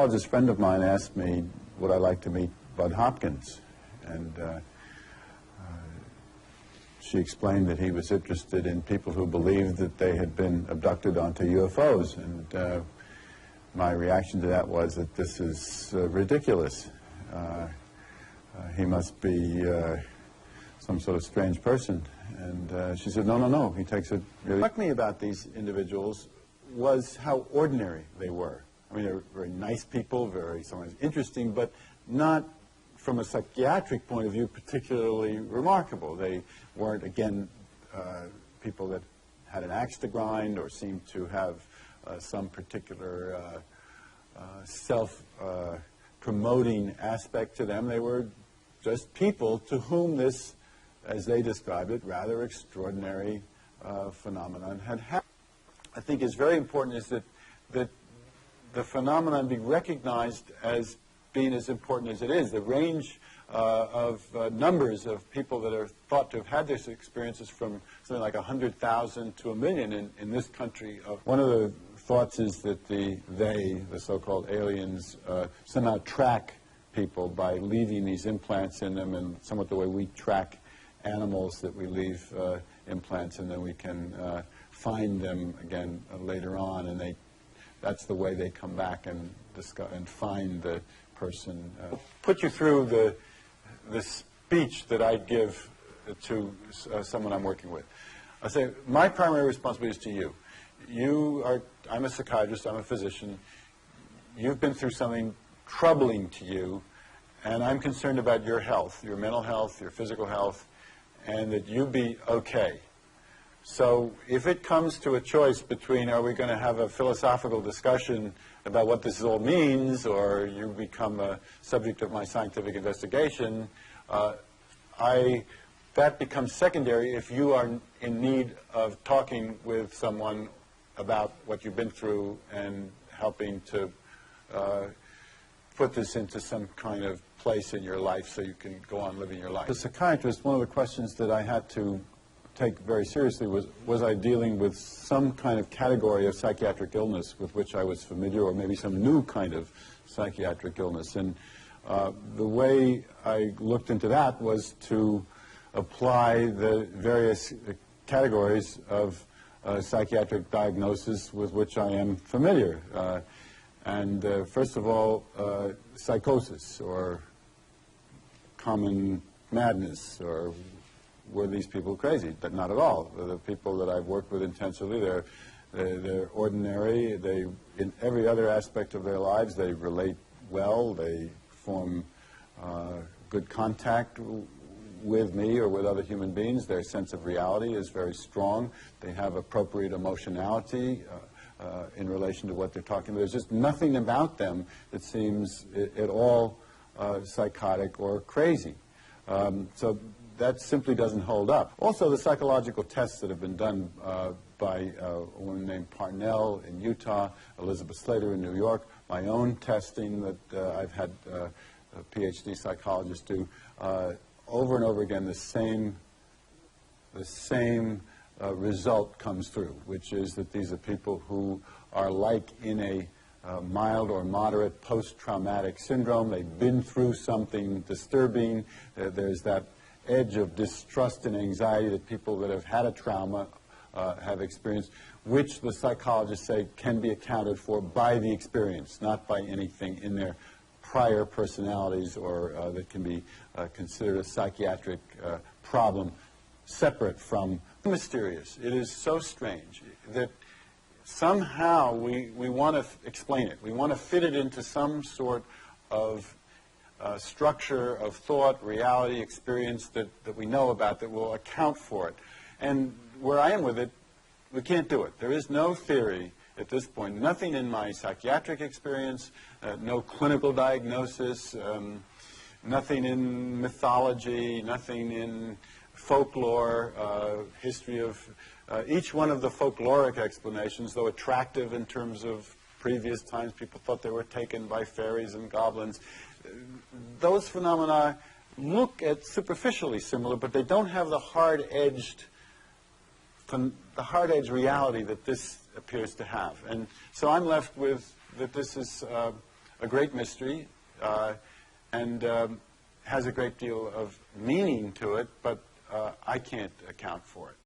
psychologist friend of mine asked me, would I like to meet Bud Hopkins? And she explained that he was interested in people who believed that they had been abducted onto UFOs. And my reaction to that was that this is ridiculous. He must be some sort of strange person. And she said, no, no, no, he takes it really. What struck me about these individuals was how ordinary they were. I mean, they were very nice people, very sometimes interesting, but not, from a psychiatric point of view, particularly remarkable. They weren't, again, people that had an axe to grind or seemed to have some particular self-promoting aspect to them. They were just people to whom this, as they described it, rather extraordinary phenomenon had happened. I think is very important is that the phenomenon be recognized as being as important as it is. The range of numbers of people that are thought to have had this experiences from something like 100,000 to 1 million in this country. One of the thoughts is that the so-called aliens, somehow track people by leaving these implants in them, and somewhat the way we track animals, that we leave implants and then we can find them again later on, and that's the way they come back and discover and find the person. Put you through the speech that I give to someone I'm working with. I say, my primary responsibility is to you. I'm a psychiatrist, I'm a physician. You've been through something troubling to you, and I'm concerned about your health, your mental health, your physical health, and that you be okay. So if it comes to a choice between, are we going to have a philosophical discussion about what this all means, or you become a subject of my scientific investigation, that becomes secondary if you are in need of talking with someone about what you've been through and helping to put this into some kind of place in your life so you can go on living your life. As a psychiatrist, one of the questions that I had to take very seriously was I dealing with some kind of category of psychiatric illness with which I was familiar, or maybe some new kind of psychiatric illness. And the way I looked into that was to apply the various categories of psychiatric diagnosis with which I am familiar. First of all, psychosis, or common madness, or were these people crazy? But not at all. The people that I've worked with intensively, they're ordinary. In every other aspect of their lives, they relate well. They form good contact with me or with other human beings. Their sense of reality is very strong. They have appropriate emotionality in relation to what they're talking about. There's just nothing about them that seems at all psychotic or crazy. So that simply doesn't hold up. Also, the psychological tests that have been done by a woman named Parnell in Utah, Elizabeth Slater in New York, my own testing that I've had a PhD psychologist do, over and over again the same result comes through, which is that these are people who are like in a mild or moderate post-traumatic syndrome. They've been through something disturbing. There's that edge of distrust and anxiety that people that have had a trauma have experienced, which the psychologists say can be accounted for by the experience, not by anything in their prior personalities, or that can be considered a psychiatric problem separate from mysterious. It is so strange that somehow we want to explain it. We want to fit it into some sort of structure of thought, reality, experience that we know about that will account for it. And where I am with it, we can't do it. There is no theory at this point, nothing in my psychiatric experience, no clinical diagnosis, nothing in mythology, nothing in folklore, history of each one of the folkloric explanations, though attractive in terms of previous times, people thought they were taken by fairies and goblins. Those phenomena look at superficially similar, but they don't have the hard-edged reality that this appears to have. And so I'm left with that this is a a great mystery and has a great deal of meaning to it, but I can't account for it.